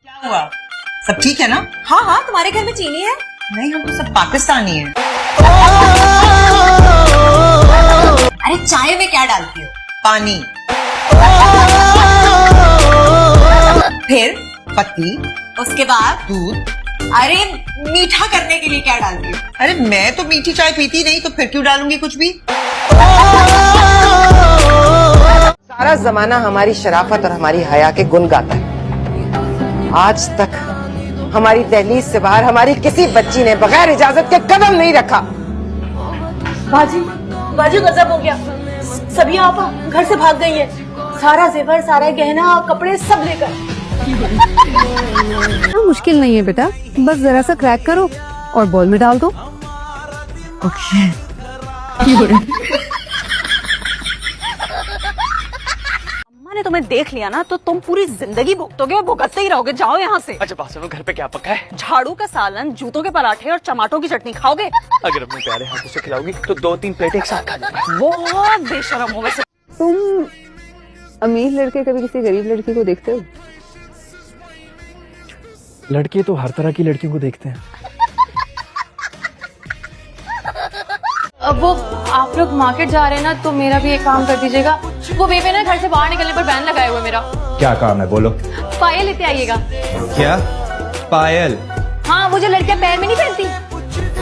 क्या हुआ? सब ठीक है ना? हाँ हाँ, तुम्हारे घर में चीनी है? नहीं, हम तो सब पाकिस्तानी हैं। अरे चाय में क्या डालती हो? पानी, फिर पत्ती, उसके बाद? दूध। अरे मीठा करने के लिए क्या डालती हो? अरे मैं तो मीठी चाय पीती नहीं, तो फिर क्यों डालूंगी कुछ भी? सारा जमाना हमारी शराफत और हमारी हया के गुण गाता है। आज तक हमारी दहलीज से बाहर हमारी किसी बच्ची ने बगैर इजाजत के कदम नहीं रखा। बाजी, बाजी गजब हो गया। सभी आप घर से भाग गई है। सारा जेवर, सारा गहना, कपड़े सब लेकर। मुश्किल नहीं है बेटा, बस जरा सा क्रैक करो और बॉल में डाल दो। अम्मा ने तुम्हें देख लिया ना तो तुम पूरी जिंदगी भुगतोगे और भुगतते ही रहोगे। जाओ यहाँ से। अच्छा बात सुनो, घर पे क्या पका है? झाड़ू का सालन, जूतों के पराठे और टमाटों की चटनी खाओगे? अगर अपने प्यारे हाथों से खिलाओगी तो 2-3 प्लेट एक साथ खा लूंगा। बहुत बेशरम हो वैसे। तुम अमीर लड़के कभी किसी गरीब लड़की को देखते हो? लड़के तो हर तरह की लड़कियों को देखते हैं। अब वो आप लोग मार्केट जा रहे हैं ना, तो मेरा भी एक काम कर दीजिएगा। वो बेबे ना घर से बाहर निकलने पर बैन लगाए हुए मेरा। क्या काम है बोलो? पायल लेते आइएगा। क्या पायल? हाँ, वो जो लड़कियां पैर में नहीं पहनती।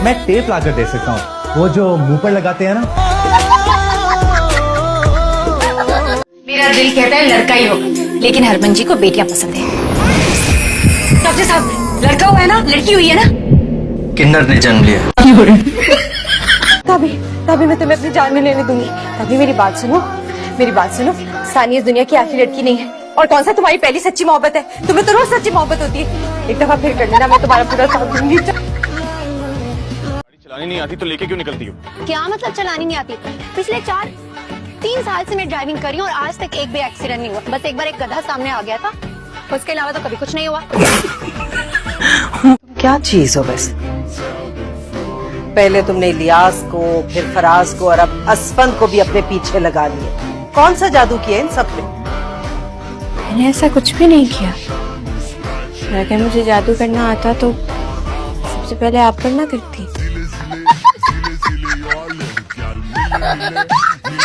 मैं टेप लाकर दे सकता हूँ, वो जो मुंह पर लगाते हैं ना। मेरा दिल कहता है लड़का ही हो, लेकिन हरमन जी को बेटियां पसंद है। डॉक्टर साहब, लड़का हुआ है ना, लड़की हुई है ना? किन्नर ने जन्म लिया। तभी मैं तुम्हें अपनी जान में लेने दूंगी। तभी मेरी बात सुनो, मेरी बात सुनो। सानिया दुनिया की आखिरी लड़की नहीं है। और कौन सा तुम्हारी पहली सच्ची मोहब्बत है? तुम्हें तो रोज सच्ची मोहब्बत होती है। एक दफा फिर कर लेना, मैं तुम्हारा पूरा साथ दूंगी। चलानी नहीं आती तो लेके क्यों निकलती हो? क्या मतलब चलानी नहीं आती? पिछले 3 साल से मैं ड्राइविंग कर रही हूँ और आज तक एक भी एक्सीडेंट नहीं हुआ। बस एक बार एक गधा सामने आ गया था, उसके अलावा तो कभी कुछ नहीं हुआ। क्या चीज हो वैसे? पहले तुमने इलियास को, फिर फराज को और अब असफन को भी अपने पीछे लगा लिया। कौन सा जादू किया इन सब ने? मैंने ऐसा कुछ भी नहीं किया। अगर मुझे जादू करना आता तो सबसे पहले आप करना करती।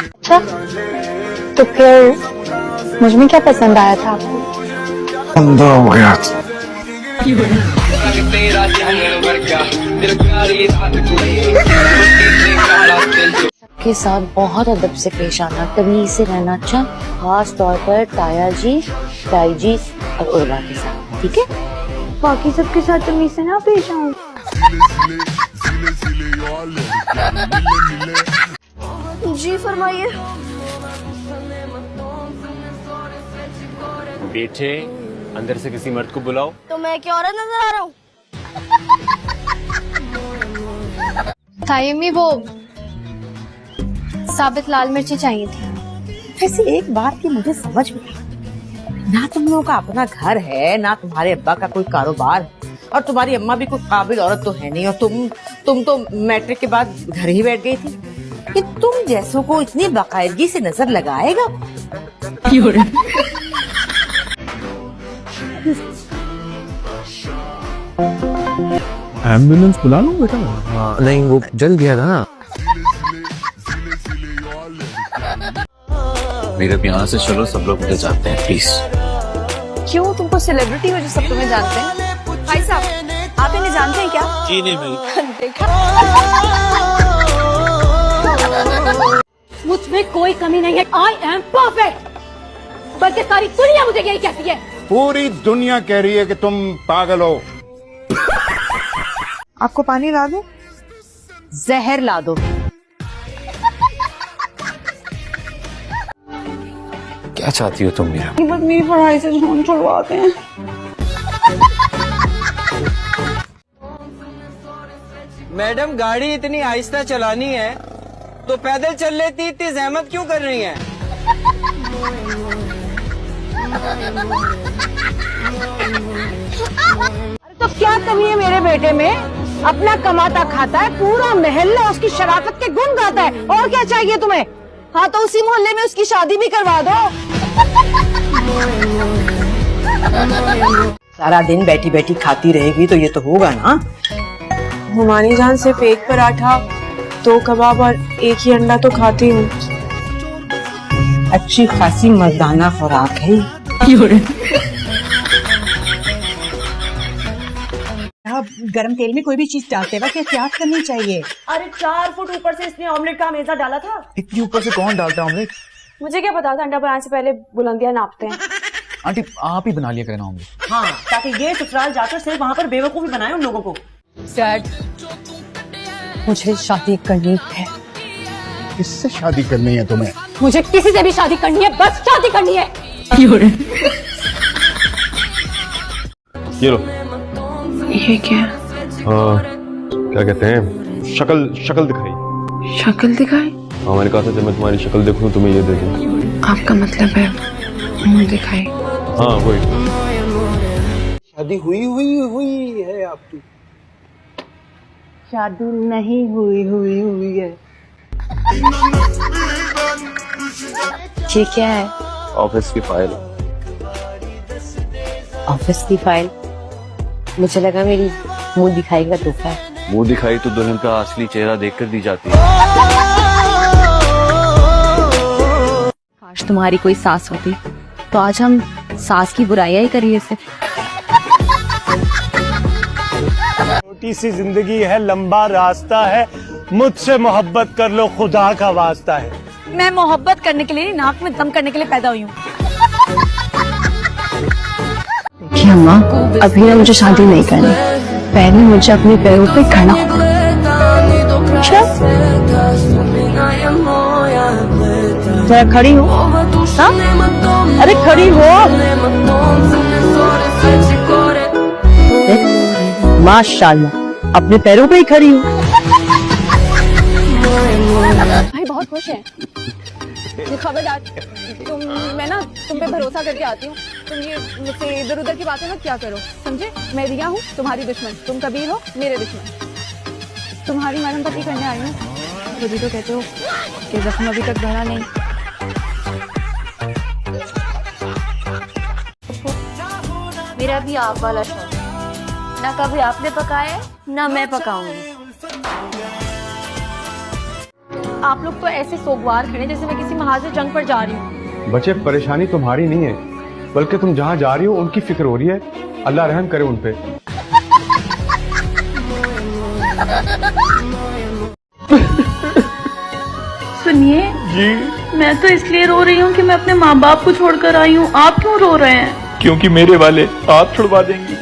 अच्छा, तो फिर मुझ में क्या पसंद आया था आपको? के साथ बहुत अदब से पेश आना, तमीज से रहना। अच्छा, खास तौर पर ताया जी, ताई जी और उर्वा के साथ, ठीक है? बाकी सबके साथ तमीज से ना पेश आऊं। जी फरमाइए। बेटे, अंदर से किसी मर्द को बुलाओ। तो मैं क्या औरत नजर आ रहा हूँ? तायमी, वो साबित लाल मिर्ची चाहिए थी। वैसे एक बात की मुझे समझ में ना, तुम लोगों का अपना घर है ना, तुम्हारे अब्बा का कोई कारोबार है, और तुम्हारी अम्मा भी कोई काबिल औरत तो है नहीं, और तुम तो मैट्रिक के बाद घर ही बैठ गई थी। कि तुम जैसों को इतनी बाकायदगी से नजर लगाएगा? एम्बुलेंस बुला लूं बेटा? हाँ, नहीं वो जल गया था ना। मेरे यहाँ से चलो, सब लोग मुझे जानते हैं, प्लीज। क्यों, तुमको सेलिब्रिटी हो जो सब तुम्हें जानते हैं? भाई साहब, आप इन्हें जानते हैं क्या? जी नहीं भाई। देखा, मुझ में कोई कमी नहीं है। I am perfect. बल्कि सारी दुनिया मुझे यही कहती है। पूरी दुनिया कह रही है कि तुम पागल हो। आपको पानी ला दो? जहर ला दो। क्या चाहती हो तुम मेरा? बस मेरी पढ़ाई से ध्यान छुड़वाते हैं। मैडम, गाड़ी इतनी आहिस्ता चलानी है तो पैदल चल लेती, इतनी जहमत क्यों कर रही हैं? तो क्या कमी है मेरे बेटे में? अपना कमाता खाता है, पूरा मोहल्ला उसकी शराफत के गुण गाता है। और क्या चाहिए तुम्हें? हाँ, तो उसी मोहल्ले में उसकी शादी भी करवा दो। सारा दिन बैठी बैठी खाती रहेगी तो ये तो होगा ना। हुमानी जान सिर्फ एक पराठा, 2 कबाब और 1 ही अंडा तो खाती हूँ। अच्छी खासी मर्दाना खुराक है। गरम तेल में कोई भी चीज डालते वक्त एहतियात करनी चाहिए। अरे 4 फुट ऊपर से इसने ऑमलेट का हमेशा डाला था। इतनी ऊपर से कौन डालता है ऑमलेट? मुझे क्या पता था, अंडा बनाने से पहले बुलंदियां नापते हैं। आंटी आप ही बना लिया करें ऑमलेट। हाँ, ताकि ये ससुराल जाकर सिर्फ वहाँ पर बेवकूफी बनाए उन लोगों को। डैड, मुझे शादी करनी है। किससे शादी करनी है तुम्हें? मुझे किसी से भी शादी करनी है, बस शादी करनी है। ये लो। ये क्या? क्या कहते हैं, शक्ल दिखाई। शक्ल दिखाई? हाँ, मैंने कहा था जब मैं तुम्हारी शक्ल देखूं तुम्हें ये दे दूं। आपका मतलब है मुंह दिखाई? हाँ वही। शादी हुई है आपकी? शादी नहीं हुई है। ये क्या है? ऑफिस की फाइल। ऑफिस की फाइल? मुझे लगा मेरी मुंह दिखाई का तोहफा है। मुंह दिखाई तो दुल्हन का असली चेहरा देखकर दी जाती है। काश तुम्हारी कोई सास होती तो आज हम सास की बुराइयां ही करिए सिर्फ। छोटी सी जिंदगी है, लंबा रास्ता है, मुझसे मोहब्बत कर लो, खुदा का वास्ता है। मैं मोहब्बत करने के लिए, नाक में दम करने के लिए पैदा हुई हूँ। देखिए अम्मा, अभी ना मुझे शादी नहीं करनी, पहले मुझे अपने पैरों पे खड़ा होना। जरा खड़ी हो। हाँ? अरे खड़ी हो। माशाल्लाह, अपने पैरों पे ही खड़ी हो। भाई बहुत खुश है। खबरदार, मैं ना तुम पे भरोसा करके आती हूँ। तुम ये मुझसे इधर उधर की बातें मत क्या करो, समझे? मैं रिया हूँ, तुम्हारी दुश्मन। तुम कबीर हो, मेरे दुश्मन। तुम्हारी मरहम पट्टी करने आई हूँ। खुद ही तो कहते हो कि जख्म अभी तक भरा नहीं। मेरा भी आप वाला शौक, ना कभी आपने पकाया ना मैं पकाऊंगी। आप लोग तो ऐसे सोगवार खड़े जैसे मैं किसी महाज जंग पर जा रही हूँ। बच्चे, परेशानी तुम्हारी नहीं है, बल्कि तुम जहाँ जा रही हो उनकी फिक्र हो रही है। अल्लाह रहम करे उन पे। सुनिए जी, मैं तो इसलिए रो रही हूँ कि मैं अपने माँ बाप को छोड़कर आई हूँ। आप क्यों रो रहे हैं? क्योंकि मेरे वाले आप छुड़वा देंगी।